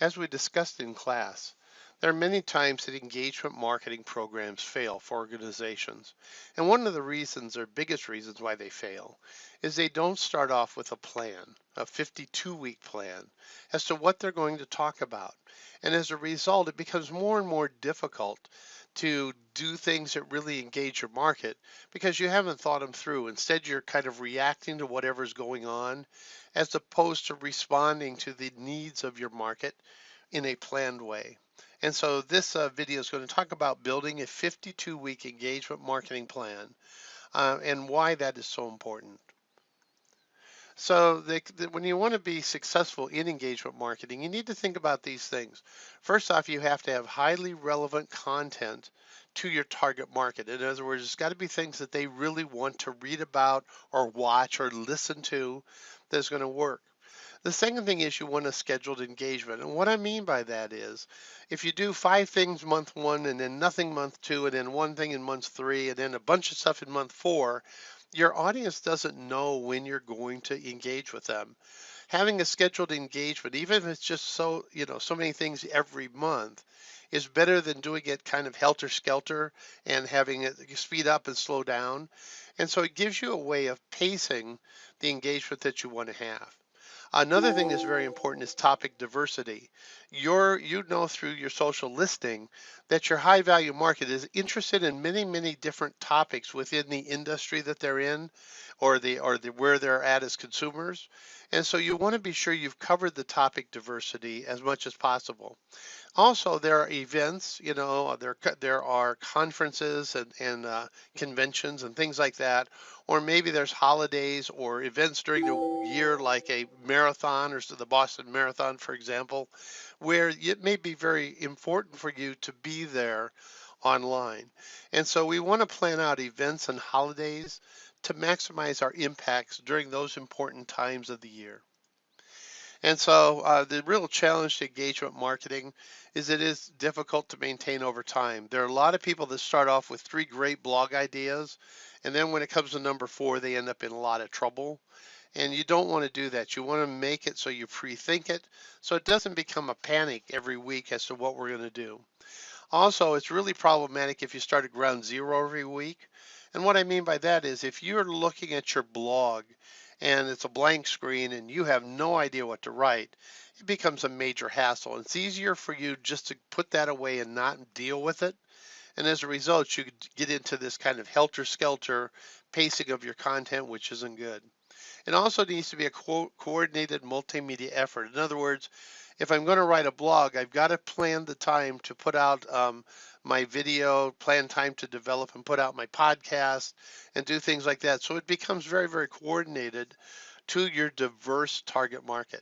As we discussed in class, there are many times that engagement marketing programs fail for organizations. And one of the reasons, or biggest reasons why they fail, is they don't start off with a plan, a 52-week plan, as to what they're going to talk about. And as a result, it becomes more and more difficult to do things that really engage your market because you haven't thought them through. Instead, you're kind of reacting to whatever's going on as opposed to responding to the needs of your market in a planned way. And so this video is going to talk about building a 52-week engagement marketing plan and why that is so important. So when you want to be successful in engagement marketing, you need to think about these things. First off, you have to have highly relevant content to your target market. In other words, it's got to be things that they really want to read about or watch or listen to that's going to work. The second thing is you want a scheduled engagement. And what I mean by that is if you do 5 things month one and then nothing month two and then one thing in month three and then a bunch of stuff in month four, your audience doesn't know when you're going to engage with them. Having a scheduled engagement, even if it's just so many things every month, is better than doing it kind of helter skelter and having it speed up and slow down. And so it gives you a way of pacing the engagement that you want to have. Another thing that's very important is topic diversity. You know through your social listing that your high value market is interested in many, many different topics within the industry that they're in or the where they're at as consumers. And so you want to be sure you've covered the topic diversity as much as possible. Also, there are events, there are conferences and conventions and things like that, or maybe there's holidays or events during the year, like a marathon or so the Boston Marathon, for example, where it may be very important for you to be there online. And so we want to plan out events and holidays to maximize our impacts during those important times of the year. And so the real challenge to engagement marketing is it is difficult to maintain over time. There are a lot of people that start off with 3 great blog ideas, and then when it comes to number 4, they end up in a lot of trouble. And you don't want to do that. You want to make it so you pre-think it, so it doesn't become a panic every week as to what we're going to do. Also, it's really problematic if you start at ground zero every week. And what I mean by that is if you're looking at your blog and it's a blank screen and you have no idea what to write, it becomes a major hassle. It's easier for you just to put that away and not deal with it. And as a result, you get into this kind of helter-skelter pacing of your content, which isn't good. It also needs to be a coordinated multimedia effort. In other words, if I'm going to write a blog, I've got to plan the time to put out my video, plan time to develop and put out my podcast, and do things like that. So it becomes very, very coordinated to your diverse target market.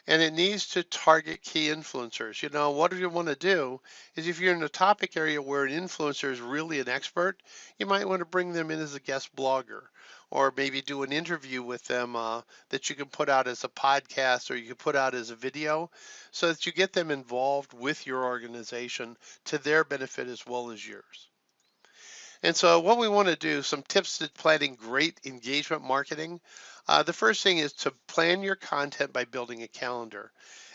And it needs to target key influencers. What you want to do is if you're in a topic area where an influencer is really an expert, you might want to bring them in as a guest blogger or maybe do an interview with them that you can put out as a podcast or you can put out as a video so that you get them involved with your organization to their benefit as well as yours. And so what we want to do, some tips to planning great engagement marketing. The first thing is to plan your content by building a calendar.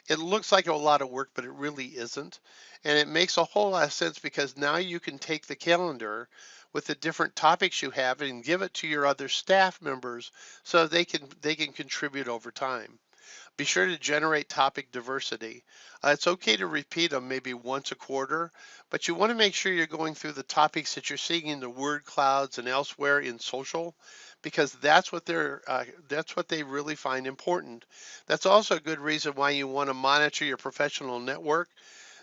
It looks like a lot of work, but it really isn't. And it makes a whole lot of sense because now you can take the calendar with the different topics you have and give it to your other staff members so they can contribute over time. Be sure to generate topic diversity. It's okay to repeat them maybe once a quarter, but you want to make sure you're going through the topics that you're seeing in the word clouds and elsewhere in social, because that's what they really find important. That's also a good reason why you want to monitor your professional network,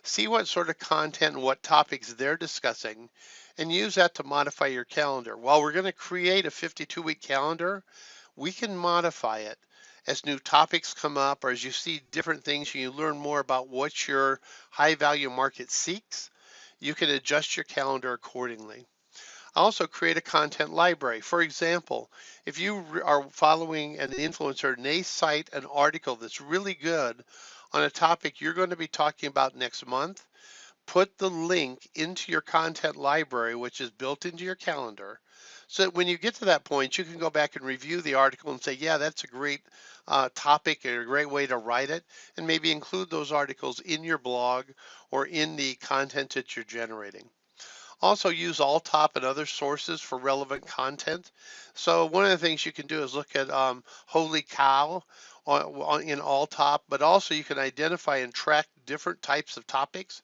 see what sort of content and what topics they're discussing, and use that to modify your calendar. While we're going to create a 52-week calendar, we can modify it as new topics come up or as you see different things and you learn more about what your high value market seeks, you can adjust your calendar accordingly. Also create a content library. For example, if you are following an influencer and they cite an article that's really good on a topic you're going to be talking about next month, put the link into your content library, which is built into your calendar, So when you get to that point, you can go back and review the article and say, yeah, that's a great topic and a great way to write it, and maybe include those articles in your blog or in the content that you're generating. Also use Alltop and other sources for relevant content. So one of the things you can do is look at Holy Cow in Alltop, but also you can identify and track different types of topics.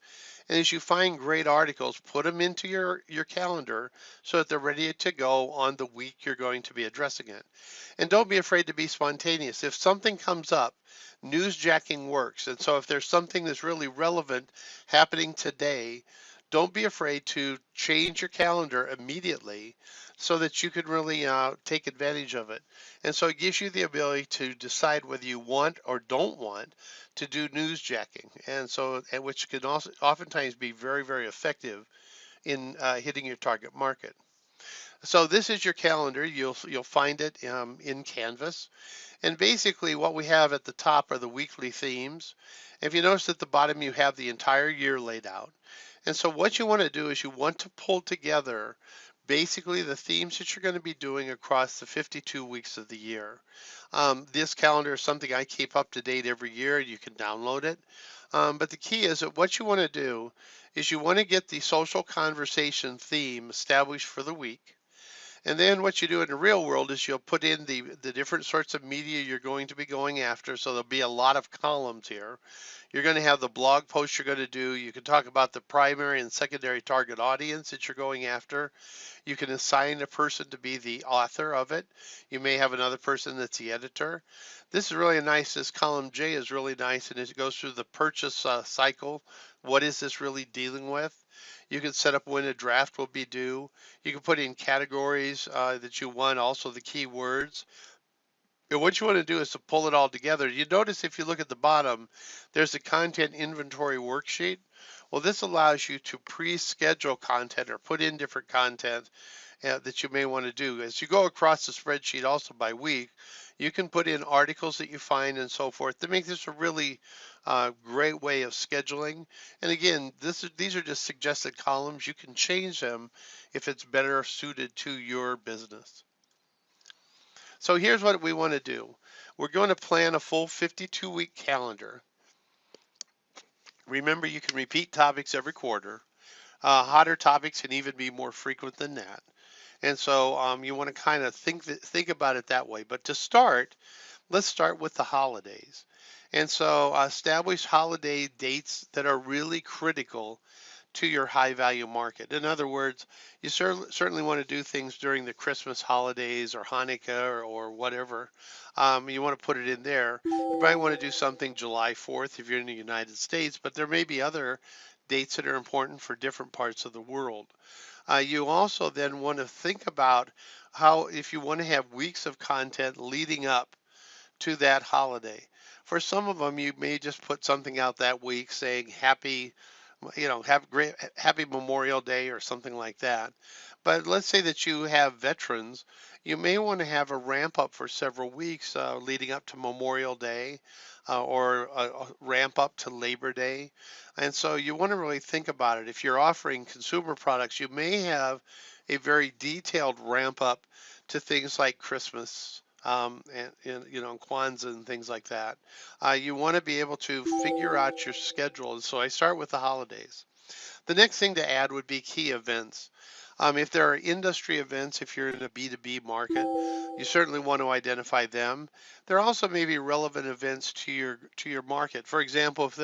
And as you find great articles, put them into your calendar so that they're ready to go on the week you're going to be addressing it. And don't be afraid to be spontaneous. If something comes up, newsjacking works. And so if there's something that's really relevant happening today, don't be afraid to change your calendar immediately so that you can really take advantage of it. And so it gives you the ability to decide whether you want or don't want to do newsjacking. And so, and which can also oftentimes be very, very effective in hitting your target market. So this is your calendar. You'll find it in Canvas. And basically what we have at the top are the weekly themes. If you notice at the bottom, you have the entire year laid out. And so what you want to do is you want to pull together basically the themes that you're going to be doing across the 52 weeks of the year. This calendar is something I keep up to date every year. You can download it. But the key is that what you want to do is you want to get the social conversation theme established for the week. And then what you do in the real world is you'll put in the different sorts of media you're going to be going after. So there'll be a lot of columns here. You're going to have the blog posts you're going to do. You can talk about the primary and secondary target audience that you're going after. You can assign a person to be the author of it. You may have another person that's the editor. This is really nice. This column J is really nice, and it goes through the purchase cycle. What is this really dealing with? You can set up when a draft will be due. You can put in categories that you want, also the keywords. And what you want to do is to pull it all together. You notice if you look at the bottom, there's a content inventory worksheet. Well, this allows you to pre-schedule content or put in different content that you may want to do. As you go across the spreadsheet also by week, you can put in articles that you find and so forth to make this a really great way of scheduling. And again, these are just suggested columns. You can change them if it's better suited to your business. So here's what we want to do. We're going to plan a full 52-week calendar. Remember, you can repeat topics every quarter. Hotter topics can even be more frequent than that. And so you want to kind of think about it that way. But to start, let's start with the holidays. And so establish holiday dates that are really critical to your high value market. In other words, you certainly want to do things during the Christmas holidays or Hanukkah or whatever. You want to put it in there. You might want to do something July 4th if you're in the United States, but there may be other dates that are important for different parts of the world. You also then want to think about how, if you want to have weeks of content leading up to that holiday. For some of them, you may just put something out that week saying happy, have great, happy Memorial Day or something like that. But let's say that you have veterans, you may want to have a ramp up for several weeks leading up to Memorial Day or a ramp up to Labor Day. And so you want to really think about it. If you're offering consumer products, you may have a very detailed ramp up to things like Christmas and Kwanzaa and things like that. You want to be able to figure out your schedule. And so I start with the holidays. The next thing to add would be key events. If there are industry events, if you're in a B2B market, you certainly want to identify them. There also may be relevant events to your market. For example, if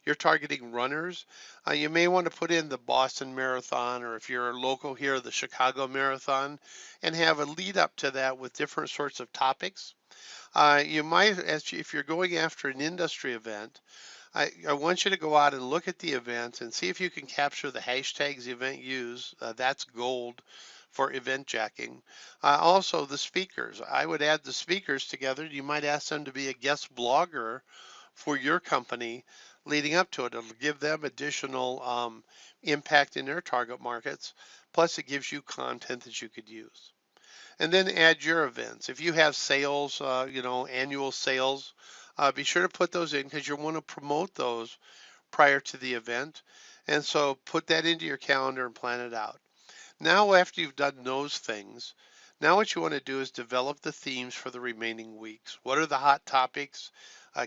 you're targeting runners, you may want to put in the Boston Marathon, or if you're local here, the Chicago Marathon, and have a lead up to that with different sorts of topics. You might, if you're going after an industry event, I want you to go out and look at the event and see if you can capture the hashtags the event use. That's gold for event jacking. Also, the speakers. I would add the speakers together. You might ask them to be a guest blogger for your company leading up to it. It'll give them additional impact in their target markets. Plus, it gives you content that you could use. And then add your events. If you have sales, annual sales, be sure to put those in because you want to promote those prior to the event. And so put that into your calendar and plan it out. Now, after you've done those things, now what you want to do is develop the themes for the remaining weeks. What are the hot topics?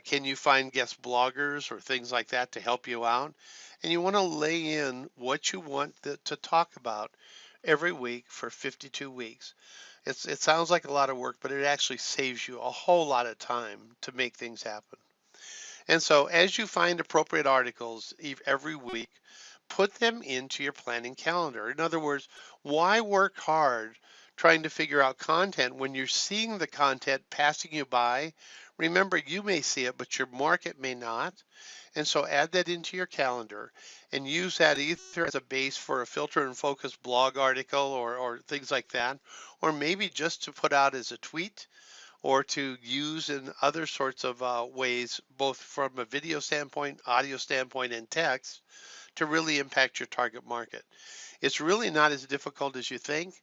Can you find guest bloggers or things like that to help you out? And you want to lay in what you want to talk about every week for 52 weeks. It sounds like a lot of work, but it actually saves you a whole lot of time to make things happen. And so as you find appropriate articles every week, put them into your planning calendar. In other words, why work hard trying to figure out content when you're seeing the content passing you by? Remember, you may see it, but your market may not. And so add that into your calendar and use that either as a base for a filter and focus blog article or things like that, or maybe just to put out as a tweet or to use in other sorts of ways, both from a video standpoint, audio standpoint, and text to really impact your target market. It's really not as difficult as you think,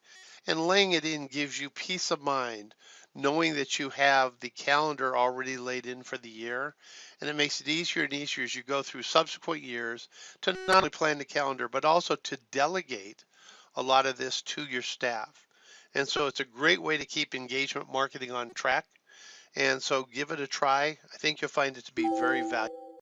and laying it in gives you peace of mind, knowing that you have the calendar already laid in for the year, and it makes it easier and easier as you go through subsequent years to not only plan the calendar, but also to delegate a lot of this to your staff. And so it's a great way to keep engagement marketing on track. And so give it a try. I think you'll find it to be very valuable.